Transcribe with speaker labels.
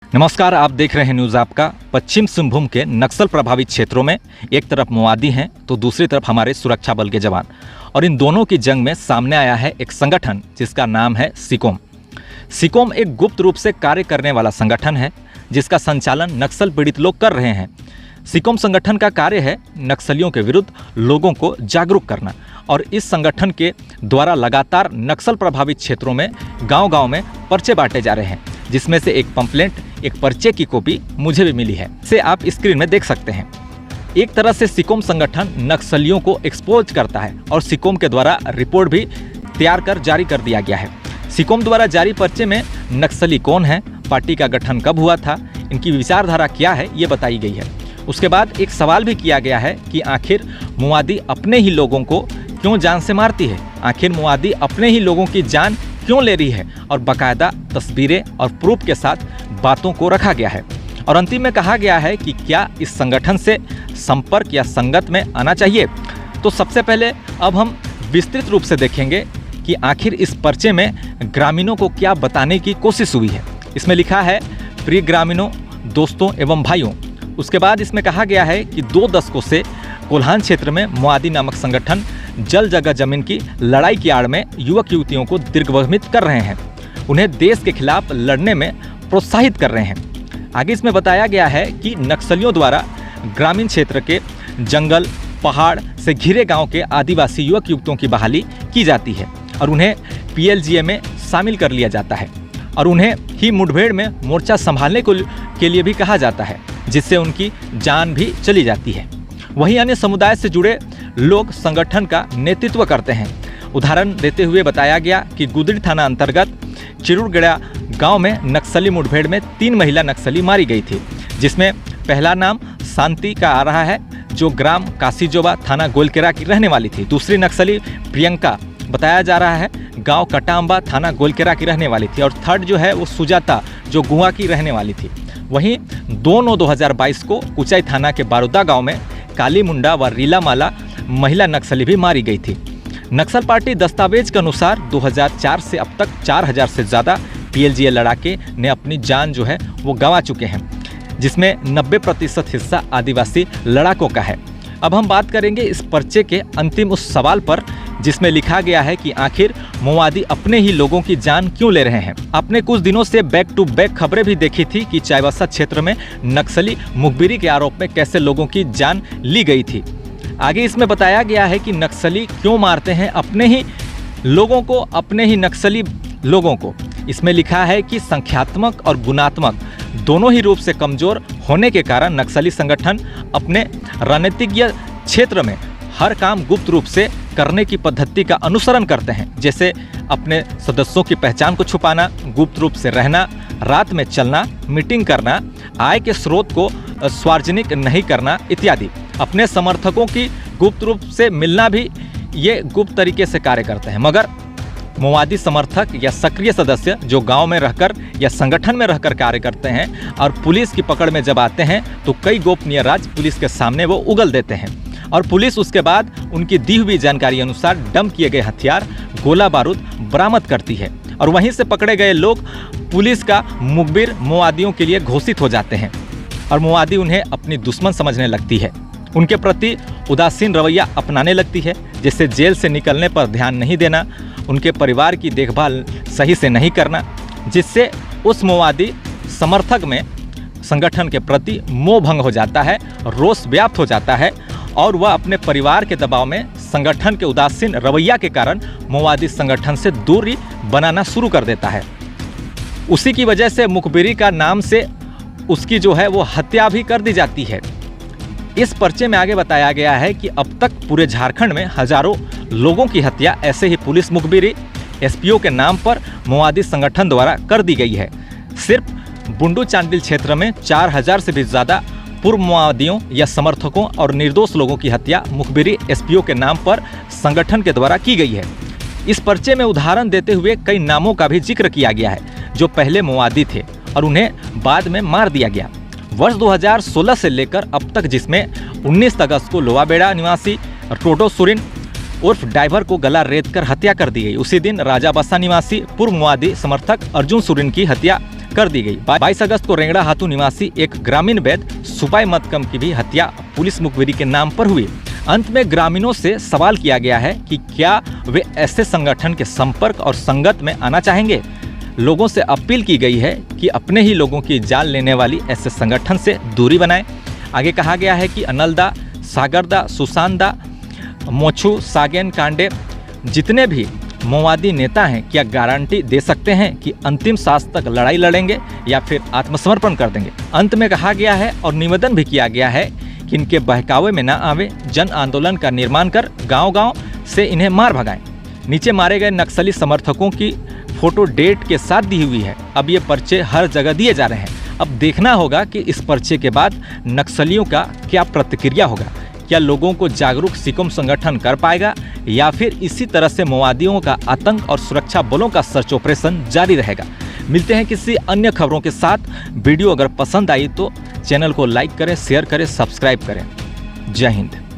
Speaker 1: नमस्कार, आप देख रहे हैं न्यूज़ आपका। पश्चिम सिंहभूम के नक्सल प्रभावित क्षेत्रों में एक तरफ माओवादी हैं तो दूसरी तरफ हमारे सुरक्षा बल के जवान, और इन दोनों की जंग में सामने आया है एक संगठन जिसका नाम है सिकोम। सिकोम एक गुप्त रूप से कार्य करने वाला संगठन है जिसका संचालन नक्सल पीड़ित लोग कर रहे हैं। सिकोम संगठन का कार्य है नक्सलियों के विरुद्ध लोगों को जागरूक करना, और इस संगठन के द्वारा लगातार नक्सल प्रभावित क्षेत्रों में गांव-गांव में पर्चे बांटे जा रहे हैं, जिसमें से एक पंपलेट, एक पर्चे की कॉपी मुझे भी मिली है। इसे आप स्क्रीन में देख सकते हैं। एक तरह से सिकोम संगठन नक्सलियों को एक्सपोज करता है और सिकोम के द्वारा रिपोर्ट भी तैयार कर जारी कर दिया गया है। सिकोम द्वारा जारी पर्चे में नक्सली कौन है, पार्टी का गठन कब हुआ था, इनकी विचारधारा क्या है, ये बताई गई है। उसके बाद एक सवाल भी किया गया है कि आखिर माओवादी अपने ही लोगों को क्यों जान से मारती है, आखिर माओवादी अपने ही लोगों की जान क्यों ले रही है, और बाकायदा तस्वीरें और प्रूफ के साथ बातों को रखा गया है। और अंतिम में कहा गया है कि क्या इस संगठन से संपर्क या संगत में आना चाहिए। तो सबसे पहले अब हम विस्तृत रूप से देखेंगे कि आखिर इस पर्चे में ग्रामीणों को क्या बताने की कोशिश हुई है। इसमें लिखा है, प्रिय ग्रामीणों, दोस्तों एवं भाइयों। उसके बाद इसमें कहा गया है कि 2 दशकों से कोल्हान क्षेत्र में माओवादी नामक संगठन जल जगह जमीन की लड़ाई की आड़ में युवक युवतियों को दिग्भ्रमित कर रहे हैं, उन्हें देश के खिलाफ लड़ने में प्रोत्साहित कर रहे हैं। आगे इसमें बताया गया है कि नक्सलियों द्वारा ग्रामीण क्षेत्र के जंगल पहाड़ से घिरे गांव के आदिवासी युवक युवतियों की बहाली की जाती है और उन्हें PLGA में शामिल कर लिया जाता है, और उन्हें ही मुठभेड़ में मोर्चा संभालने के लिए भी कहा जाता है, जिससे उनकी जान भी चली जाती है। वहीं अन्य समुदाय से जुड़े लोग संगठन का नेतृत्व करते हैं। उदाहरण देते हुए बताया गया कि गुदड़ी थाना अंतर्गत चिरुरगड़ा गांव में नक्सली मुठभेड़ में 3 महिला नक्सली मारी गई थी, जिसमें पहला नाम शांति का आ रहा है, जो ग्राम काशीजोबा थाना गोलकेरा की रहने वाली थी। दूसरी नक्सली प्रियंका बताया जा रहा है, गांव कटाम्बा थाना गोलकेरा की रहने वाली थी, और थर्ड जो है वो सुजाता, जो गुआ की रहने वाली थी। वहीं 2/9/2022 को कुचाई थाना के बारूदा गांव में काली मुंडा व रीला माला महिला नक्सली भी मारी गई थी। नक्सल पार्टी दस्तावेज के अनुसार 2004 से अब तक 4000 से ज़्यादा PLGA लड़ाके ने अपनी जान जो है वो गंवा चुके हैं, जिसमें 90% हिस्सा आदिवासी लड़ाकों का है। अब हम बात करेंगे इस पर्चे के अंतिम उस सवाल पर, जिसमें लिखा गया है कि आखिर माओवादी अपने ही लोगों की जान क्यों ले रहे हैं। आपने कुछ दिनों से बैक टू बैक खबरें भी देखी थी कि चाईबासा क्षेत्र में नक्सली मुखबिरी के आरोप में कैसे लोगों की जान ली गई थी। आगे इसमें बताया गया है कि नक्सली क्यों मारते हैं अपने ही लोगों को, अपने ही नक्सली लोगों को। इसमें लिखा है कि संख्यात्मक और गुणात्मक दोनों ही रूप से कमजोर होने के कारण नक्सली संगठन अपने रणनीतिक क्षेत्र में हर काम गुप्त रूप से करने की पद्धति का अनुसरण करते हैं, जैसे अपने सदस्यों की पहचान को छुपाना, गुप्त रूप से रहना, रात में चलना, मीटिंग करना, आय के स्रोत को सार्वजनिक नहीं करना इत्यादि। अपने समर्थकों की गुप्त रूप से मिलना भी ये गुप्त तरीके से कार्य करते हैं। मगर माओवादी समर्थक या सक्रिय सदस्य जो गांव में रहकर या संगठन में रहकर कार्य करते हैं और पुलिस की पकड़ में जब आते हैं तो कई गोपनीय राज पुलिस के सामने वो उगल देते हैं, और पुलिस उसके बाद उनकी दी हुई जानकारी अनुसार डंप किए गए हथियार, गोला बारूद बरामद करती है, और वहीं से पकड़े गए लोग पुलिस का मुखबिर माओवादियों के लिए घोषित हो जाते हैं, और माओवादी उन्हें अपनी दुश्मन समझने लगती है, उनके प्रति उदासीन रवैया अपनाने लगती है, जैसे जेल से निकलने पर ध्यान नहीं देना, उनके परिवार की देखभाल सही से नहीं करना, जिससे उस माओवादी समर्थक में संगठन के प्रति मोह भंग हो जाता है, रोष व्याप्त हो जाता है, और वह अपने परिवार के दबाव में संगठन के उदासीन रवैया के कारण माओवादी संगठन से दूरी बनाना शुरू कर देता है। उसी की वजह से मुखबिरी का नाम से उसकी जो है वो हत्या भी कर दी जाती है। इस पर्चे में आगे बताया गया है कि अब तक पूरे झारखंड में हजारों लोगों की हत्या ऐसे ही पुलिस मुखबिरी SPO के नाम पर माओवादी संगठन द्वारा कर दी गई है। सिर्फ बुंडू चांडिल क्षेत्र में 4000 से भी ज़्यादा पूर्व माओवादियों या समर्थकों और निर्दोष लोगों की हत्या मुखबिरी SPO के नाम पर संगठन के द्वारा की गई है। इस पर्चे में उदाहरण देते हुए कई नामों का भी जिक्र किया गया है जो पहले माओवादी थे और उन्हें बाद में मार दिया गया। वर्ष 2016 से लेकर अब तक, जिसमें 19 अगस्त को लोवाबेड़ा निवासी टोडो सुरिन उर्फ ड्राइवर को गला रेत कर हत्या कर दी गई। उसी दिन राजाबसा निवासी पूर्व माओवादी समर्थक अर्जुन सुरिन की हत्या कर दी गई। 22 अगस्त को रेंगड़ा हाथू निवासी एक ग्रामीण वैद्य सुपाई मतकम की भी हत्या पुलिस मुखबिरी के नाम पर हुई। अंत में ग्रामीणों से सवाल किया गया है कि क्या वे ऐसे संगठन के संपर्क और संगत में आना चाहेंगे। लोगों से अपील की गई है कि अपने ही लोगों की जान लेने वाली ऐसे संगठन से दूरी बनाएं। आगे कहा गया है कि अनलदा, सागरदा, सुसानदा, मोछू, सागेन कांडे जितने भी माओवादी नेता हैं क्या गारंटी दे सकते हैं कि अंतिम सांस तक लड़ाई लड़ेंगे या फिर आत्मसमर्पण कर देंगे। अंत में कहा गया है और निवेदन भी किया गया है कि इनके बहकावे में न आवे, जन आंदोलन का निर्माण कर गांव-गांव से इन्हें मार भगाएं। नीचे मारे गए नक्सली समर्थकों की फोटो डेट के साथ दी हुई है। अब ये पर्चे हर जगह दिए जा रहे हैं। अब देखना होगा कि इस पर्चे के बाद नक्सलियों का क्या प्रतिक्रिया होगा। क्या लोगों को जागरूक सिकुम संगठन कर पाएगा या फिर इसी तरह से माओवादियों का आतंक और सुरक्षा बलों का सर्च ऑपरेशन जारी रहेगा। मिलते हैं किसी अन्य खबरों के साथ। वीडियो अगर पसंद आई तो चैनल को लाइक करें, शेयर करें, सब्सक्राइब करें। जय हिंद।